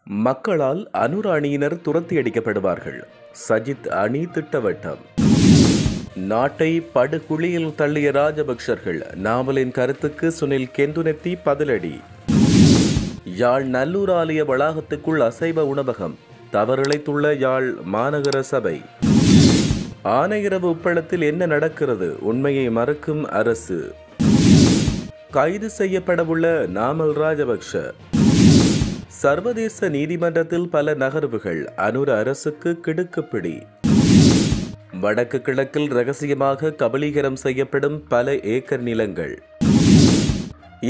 மக்களால் அனுர் அணியினர் துரத்தியடிக்கப்படுவார்கள். சஜித் அணி திட்டவட்டம். நாட்டை படுகுழியில் தள்ளிய ராஜபக்சர்கள். நாவலின் கருத்துக்கு சுனில் கெந்துனெத்தி பதிலடி. யாழ் நல்லூர் ஆலய வளாகத்துக்குள் அசைவ உணவகம். தவறிழைத்துள்ள யாழ் மாநகர சபை. ஆனையிரவு உப்பளத்தில் என்ன நடக்கிறது? உண்மையை மறுக்கும் அரசு. கைது செய்யப்படவுள்ள நாமல் ராஜபக்ஷ. சர்வதேச நீதிமன்றத்தில் பல நகர்வுகள். அனுர அரசுக்கு கிடுக்குப்பிடி. வடக்கு கிழக்கில் ரகசியமாக கபலீகரம் செய்யப்படும் பல ஏக்கர் நிலங்கள்.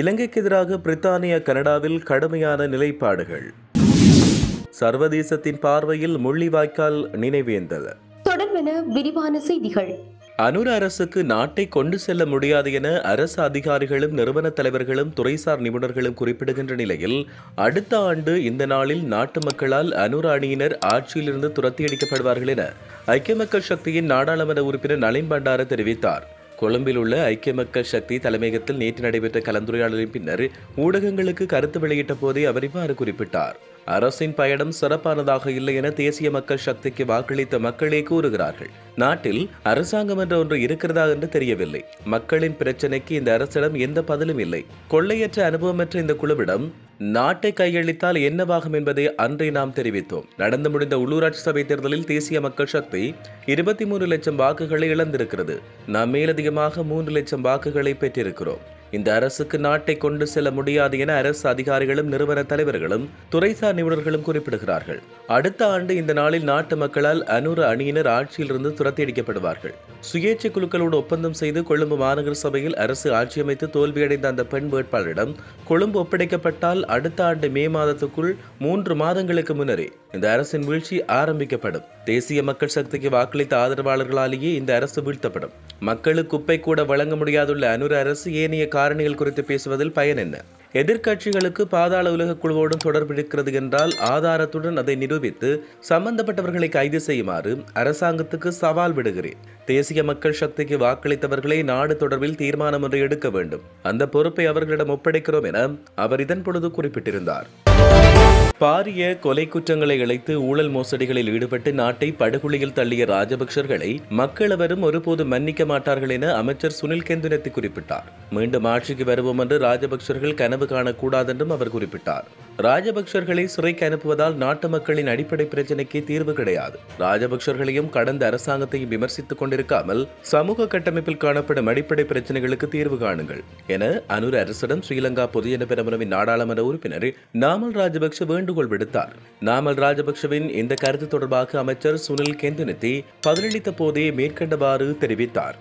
இலங்கைக்கு எதிராக பிரித்தானியா கனடாவில் கடுமையான நிலைப்பாடுகள். சர்வதேசத்தின் பார்வையில் முள்ளிவாய்க்கால் நினைவேந்தல். தொடர்பென விரிவான செய்திகள். அனுர அரசுக்கு நாட்டை கொண்டு செல்ல முடியாது என அரசு அதிகாரிகளும் நிறுவன தலைவர்களும் துறைசார் நிபுணர்களும் குறிப்பிடுகின்ற நிலையில் அடுத்த ஆண்டு இந்த நாளில் நாட்டு மக்களால் அனுர அணியினர் ஆட்சியிலிருந்து துரத்தியடிக்கப்படுவார்கள் என ஐக்கிய மக்கள் சக்தியின் நாடாளுமன்ற உறுப்பினர் நளின் பண்டார தெரிவித்தார். கொழும்பில் உள்ள ஐக்கிய மக்கள் சக்தி தலைமையகத்தில் நேற்று நடைபெற்ற கலந்துரையாடலின் பின்னர் ஊடகங்களுக்கு கருத்து வெளியிட்ட போதே அவர் இவ்வாறு குறிப்பிட்டார். அரசின் பயணம் சிறப்பானதாக இல்லை என தேசிய மக்கள் சக்திக்கு வாக்களித்த மக்களே கூறுகிறார்கள். நாட்டில் அரசாங்கம் என்ற ஒன்று இருக்கிறதா என்று தெரியவில்லை. மக்களின் பிரச்சினைக்கு இந்த அரசிடம் எந்த பதிலும் இல்லை. கொள்ளையற்ற அனுபவமற்ற இந்த குழுவிடம் நாட்டை கையளித்தால் என்னவாகும் என்பதை அன்றே நாம் தெரிவித்தோம். நடந்து முடிந்த உள்ளூராட்சி சபை தேர்தலில் தேசிய மக்கள் சக்தி 23 லட்சம் வாக்குகளை இழந்திருக்கிறது. நாம் மேலதிகமாக 3 லட்சம் வாக்குகளை பெற்றிருக்கிறோம். இந்த அரசுக்கு நாட்டை கொண்டு செல்ல முடியாது என அரசு அதிகாரிகளும் நிறுவன தலைவர்களும் துறைசார் நிபுணர்களும் குறிப்பிடுகிறார்கள். அடுத்த ஆண்டு இந்த நாளில் நாட்டு மக்களால் அனுர அணியினர் ஆட்சியிலிருந்து துரத்தியடிக்கப்படுவார்கள். சுயேட்சை குழுக்களோடு ஒப்பந்தம் செய்து கொழும்பு மாநகர சபையில் அரசு ஆட்சியமைத்து தோல்வியடைந்த அந்த பெண் வேட்பாளரிடம் கொழும்பு ஒப்படைக்கப்பட்டால் அடுத்த ஆண்டு மே மாதத்துக்குள் 3 மாதங்களுக்கு முன்னரே இந்த அரசின் வீழ்ச்சி ஆரம்பிக்கப்படும். தேசிய மக்கள் சக்திக்கு வாக்களித்த ஆதரவாளர்களாலேயே இந்த அரசு வீழ்த்தப்படும். மக்களுக்கு குப்பை கூட வழங்க முடியாதுள்ள அனுர அரசு ஏனைய காரணிகள் குறித்து பேசுவதில் பயன் என்ன? எதிர்க்கட்சிகளுக்கு பாதாள உலக குழுவோடும் தொடர்பு இருக்கிறது என்றால் ஆதாரத்துடன் அதை நிரூபித்து சம்பந்தப்பட்டவர்களை கைது செய்யுமாறு அரசாங்கத்துக்கு சவால் விடுகிறேன். தேசிய மக்கள் சக்திக்கு வாக்களித்தவர்களை நாடு தொடர்பில் தீர்மானம் ஒன்றை எடுக்க வேண்டும். அந்த பொறுப்பை அவர்களிடம் ஒப்படைக்கிறோம் என அவர் இதன் பொழுது குறிப்பிட்டிருந்தார். பாரிய கொலை குற்றங்களை இழைத்து ஊழல் மோசடிகளில் ஈடுபட்டு நாட்டை படுகொலியில் தள்ளிய ராஜபக்சர்களை மக்கள் எவரும் ஒருபோது மன்னிக்க மாட்டார்கள் என அமைச்சர் சுனில் கெந்துனெத்தி குறிப்பிட்டார். மீண்டும் ஆட்சிக்கு வருவோம் என்று ராஜபக்சர்கள் கனவு காணக்கூடாது என்றும் அவர் குறிப்பிட்டார். ராஜபக்சர்களை சிறைக்கு அனுப்புவதால் நாட்டு மக்களின் அடிப்படை பிரச்சினைக்கு தீர்வு கிடையாது. ராஜபக்சர்களையும் கடந்த அரசாங்கத்தையும் விமர்சித்துக் கொண்டிருக்காமல் சமூக கட்டமைப்பில் காணப்படும் அடிப்படை பிரச்சினைகளுக்கு தீர்வு காணுங்கள் என அனுர அரசிடம் ஸ்ரீலங்கா பொதுஜன பெரமுனவின் நாடாளுமன்ற உறுப்பினர் நாமல் ராஜபக்ஷ வேண்டுகோள் விடுத்தார். நாமல் ராஜபக்ஷவின் இந்த கருத்து தொடர்பாக அமைச்சர் சுனில் கெந்துனெத்தி பதிலளித்த போதே மேற்கண்டவாறு தெரிவித்தார்.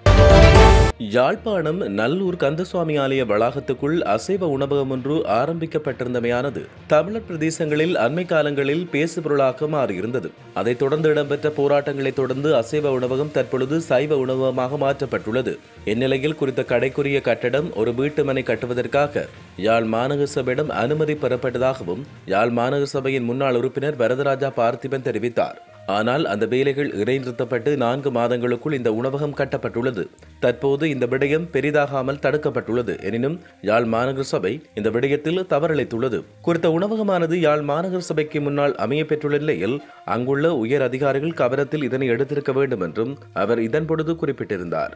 யாழ்ப்பாணம் நல்லூர் கந்தசுவாமி ஆலய வளாகத்துக்குள் அசைவ உணவகம் ஒன்று ஆரம்பிக்கப்பட்டிருந்தமையானது தமிழர் பிரதேசங்களில் அண்மை காலங்களில் பேசுபொருளாக மாறியிருந்தது. அதைத் தொடர்ந்து இடம்பெற்ற போராட்டங்களை தொடர்ந்து அசைவ உணவகம் தற்பொழுது சைவ உணவகமாக மாற்றப்பட்டுள்ளது. இந்நிலையில் குறித்த கடைக்குரிய கட்டடம் ஒரு வீட்டுமனை கட்டுவதற்காக யாழ் மாநகர சபையிடம் அனுமதி பெறப்பட்டதாகவும் யாழ் மாநகர சபையின் முன்னாள் உறுப்பினர் வரதராஜா பார்த்திபன் தெரிவித்தார். ஆனால் அந்த வேலைகள் இடைநிறுத்தப்பட்டு 4 மாதங்களுக்குள் இந்த உணவகம் கட்டப்பட்டுள்ளது. தற்போது இந்த விடயம் பெரிதாகாமல் தடுக்கப்பட்டுள்ளது. எனினும் யாழ் மாநகர சபை இந்த விடயத்தில் தவறிழைத்துள்ளது. குறித்த உணவகமானது யாழ் மாநகர சபைக்கு முன்னால் அமைய பெற்றுள்ள நிலையில் அங்குள்ள உயர் அதிகாரிகள் கவனத்தில் இதனை எடுத்திருக்க வேண்டும் என்றும் அவர் இதன் பொழுது குறிப்பிட்டிருந்தார்.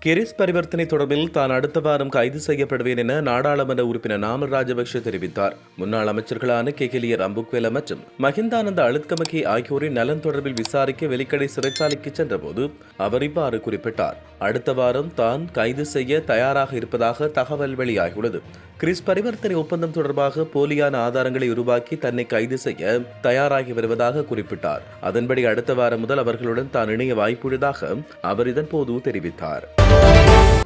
கிரிஸ் பரிவர்த்தனை தொடர்பில் தான் அடுத்த வாரம் கைது செய்யப்படுவேன் என நாடாளுமன்ற உறுப்பினர் நாமல் ராஜபக்ஷ தெரிவித்தார். முன்னாள் அமைச்சர்களான கெகிலிய ரம்புக்வெல மற்றும் மஹிந்தானந்த அழுத்கமகி ஆகியோரின் நலன் தொடர்பில் விசாரிக்க வெலிக்கடை சிறைச்சாலைக்கு சென்றபோது அவர் இவ்வாறு குறிப்பிட்டார். அடுத்த வாரம் தான் கைது செய்ய தயாராக இருப்பதாக தகவல் வெளியாகியுள்ளது. கிரிஸ் பரிவர்த்தனை ஒப்பந்தம் தொடர்பாக போலியான ஆதாரங்களை உருவாக்கி தன்னை கைது செய்ய தயாராகி வருவதாக குறிப்பிட்டார். அதன்படி அடுத்த வாரம் முதல் அவர்களுடன் தான் இணைய வாய்ப்புள்ளதாக அவர் இதன் போது தெரிவித்தார்.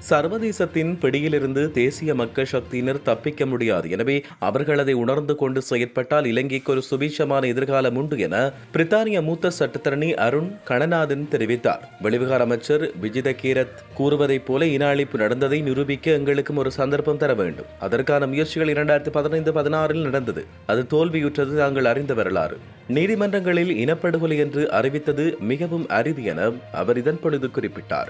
சர்வதேசத்தின் பிடியிலிருந்து தேசிய மக்கள் சக்தியினர் தப்பிக்க முடியாது. எனவே அவர்கள் அதை உணர்ந்து கொண்டு செயற்பட்டால் இலங்கைக்கு ஒரு சுபீட்சமான எதிர்காலம் உண்டு என பிரித்தானிய மூத்த சட்டத்தரணி அருண் கணநாதன் தெரிவித்தார். வெளிவிகார அமைச்சர் விஜித கீரத் கூறுவதைப் போல இன அழிப்பு நடந்ததை நிரூபிக்க எங்களுக்கும் ஒரு சந்தர்ப்பம் தர வேண்டும். அதற்கான முயற்சிகள் 2015-16 நடந்தது. அது தோல்வியுற்றது நாங்கள் அறிந்த வரலாறு. நீதிமன்றங்களில் இனப்படுகொலை என்று அறிவித்தது மிகவும் அரிது என அவர் இதன் பொழுது குறிப்பிட்டார்.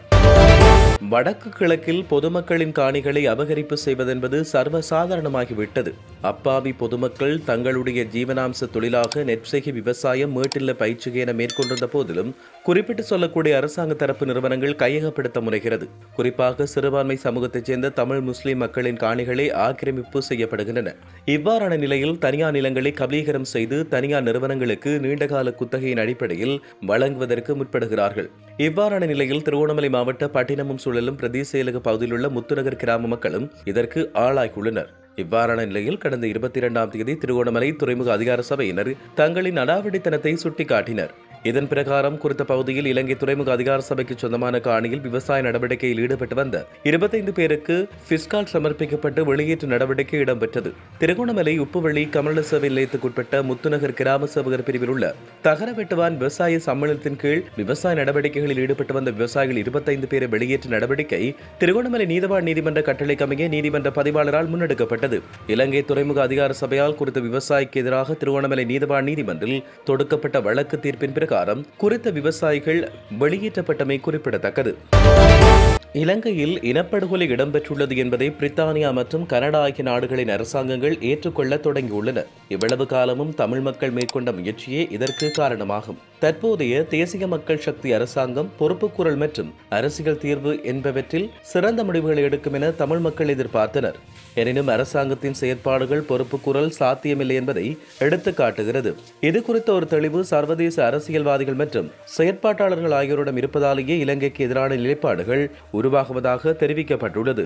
வடக்கு கிழக்கில் பொதுமக்களின் காணிகளை அபகரிப்பு செய்வதென்பது சர்வசாதாரணமாகிவிட்டது. அப்பாவி பொதுமக்கள் தங்களுடைய ஜீவனாம்ச தொழிலாக நெற்செய்கை விவசாயம் மேட்டில்ல பயிற்சி என மேற்கொண்டிருந்த போதிலும் குறிப்பிட்டு சொல்லக்கூடிய அரசாங்க தரப்பு நிறுவனங்கள் கையகப்படுத்த முனைகிறது. குறிப்பாக சிறுபான்மை சமூகத்தைச் சேர்ந்த தமிழ் முஸ்லிம் மக்களின் காணிகளை ஆக்கிரமிப்பு செய்யப்படுகின்றன. இவ்வாறான நிலையில் தனியார் நிலங்களை கபலீகரம் செய்து தனியார் நிறுவனங்களுக்கு நீண்டகால குத்தகையின் அடிப்படையில் வழங்குவதற்கு முற்படுகிறார்கள். இவ்வாறான நிலையில் திருகோணமலை மாவட்ட பட்டினமும் சூழலும் பிரதேச செயலக பகுதியில் உள்ள முத்துநகர் கிராம மக்களும் இதற்கு ஆளாகியுள்ளனர். இவ்வாறான நிலையில் கடந்த 22ஆம் தேதி திருகோணமலை துறைமுக அதிகார சபையினர் தங்களின் அடாவடித்தனத்தை சுட்டிக்காட்டினர். இதன் பிரகாரம் குறித்த பகுதியில் இலங்கை துறைமுக அதிகார சபைக்கு சொந்தமான காணியில் விவசாய நடவடிக்கையில் ஈடுபட்டு வந்த 25 பேருக்கு பிஸ்கால் சமர்ப்பிக்கப்பட்டு வெளியேற்று நடவடிக்கை இடம்பெற்றது. திருகோணமலை உப்புவெளி கமல சேவை நிலையத்துக்குட்பட்ட முத்துநகர் கிராம சேவகர் பிரிவில் உள்ள தகரவெட்டுவான் விவசாய சம்மேளனத்தின் கீழ் விவசாய நடவடிக்கைகளில் ஈடுபட்டு வந்த விவசாயிகள் 25 பேரை வெளியேற்று நடவடிக்கை திருகோணமலை நீதவான் நீதிமன்ற கட்டளைக்கமைய நீதிமன்ற பதிவாளரால் முன்னெடுக்கப்பட்டது. இலங்கை துறைமுக அதிகார சபையால் குறித்த விவசாயிக்கு எதிராக திருகோணமலை நீதவான் நீதிமன்றில் தொடுக்கப்பட்ட வழக்கு தீர்ப்பின் பிரகாரம் குறித்த விவசாயிகள் வெளியேற்றப்பட்டமை குறிப்பிடத்தக்கது. இலங்கையில் இனப்படுகொலை இடம்பெற்றுள்ளது என்பதை பிரித்தானியா மற்றும் கனடா ஆகிய நாடுகளின் அரசாங்கங்கள் ஏற்றுக்கொள்ள தொடங்கியுள்ளன. இவ்வளவு காலமும் தமிழ் மக்கள் மேற்கொண்ட முயற்சியே இதற்கு காரணமாகும். தற்போதைய தேசிய மக்கள் சக்தி அரசாங்கம் பொறுப்புக்கூறல் மற்றும் அரசியல் தீர்வு என்பவற்றில் சிறந்த முடிவுகளை எடுக்கும் என தமிழ் மக்கள் எதிர்பார்த்தனர். எனினும் அரசாங்கத்தின் செயற்பாடுகள் பொறுப்புக்கூறல் சாத்தியமில்லை என்பதை எடுத்து காட்டுகிறது. இது குறித்த ஒரு தெளிவு சர்வதேச அரசியல்வாதிகள் மற்றும் செயற்பாட்டாளர்கள் ஆகியோரிடம் இருப்பதாலேயே இலங்கைக்கு எதிரான நிலைப்பாடுகள் உருவாகுவதாக தெரிவிக்கப்பட்டுள்ளது.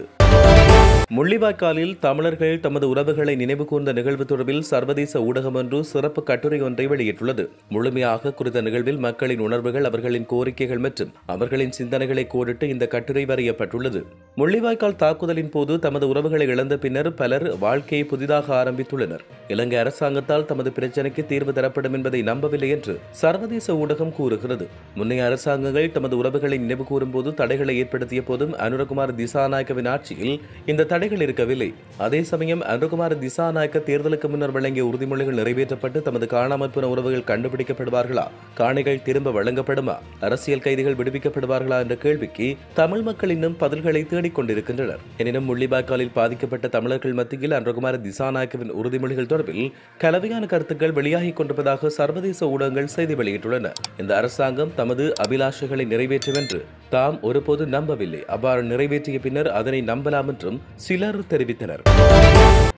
முள்ளிவாய்க்காலில் தமிழர்கள் தமது உறவுகளை நினைவு கூர்ந்த நிகழ்வு தொடர்பில் சர்வதேச ஊடகம் ஒன்று சிறப்பு கட்டுரை ஒன்றை வெளியிட்டுள்ளது. முழுமையாக குறித்த நிகழ்வில் மக்களின் உணர்வுகள், அவர்களின் கோரிக்கைகள் மற்றும் அவர்களின் சிந்தனைகளை கோடிட்டு இந்த கட்டுரை வரையப்பட்டுள்ளது. முள்ளிவாய்க்கால் தாக்குதலின் போது தமது உறவுகளை இழந்த பின்னர் பலர் வாழ்க்கையை புதிதாக ஆரம்பித்துள்ளனர். இலங்கை அரசாங்கத்தால் தமது பிரச்சினைக்கு தீர்வு தரப்படும் என்பதை நம்பவில்லை என்று சர்வதேச ஊடகம் கூறுகிறது. முன்னைய அரசாங்கங்கள் தமது உறவுகளை நினைவு கூறும் போது தடைகளை ஏற்படுத்திய போதும் அனுரகுமார் திசாநாயக்கவின் ஆட்சியில் இந்த தடைகள் இருக்கவில்லை. அதே சமயம் அனுரகுமார் திசாநாயக்க தேர்தலுக்கு முன்னர் வழங்கிய உறுதிமொழிகள் நிறைவேற்றப்பட்டு தமது காணாமல் போன உறவுகள் கண்டுபிடிக்கப்படுவார்களா, காணிகள் திரும்ப வழங்கப்படுமா, அரசியல் கைதிகள் விடுவிக்கப்படுவார்களா என்ற கேள்விக்கு தமிழ் மக்கள் இன்னும் பதில்களை தேடிக் கொண்டிருக்கின்றனர். எனினும் முள்ளிவாய்க்காலில் பாதிக்கப்பட்ட தமிழர்கள் மத்தியில் அனுரகுமார் திசாநாயக்கவின் உறுதிமொழிகள் தொடர்பில் கலவையான கருத்துக்கள் வெளியாகிக் கொண்டிருப்பதாக சர்வதேச ஊடகங்கள் செய்தி வெளியிட்டுள்ளன. இந்த அரசாங்கம் தமது அபிலாஷைகளை நிறைவேற்றும் என்று தாம் ஒருபோது நம்பவில்லை. அவ்வாறு நிறைவேற்றிய பின்னர் அதனை நம்பலாம் என்றும் சிலர் தெரிவித்தனர்.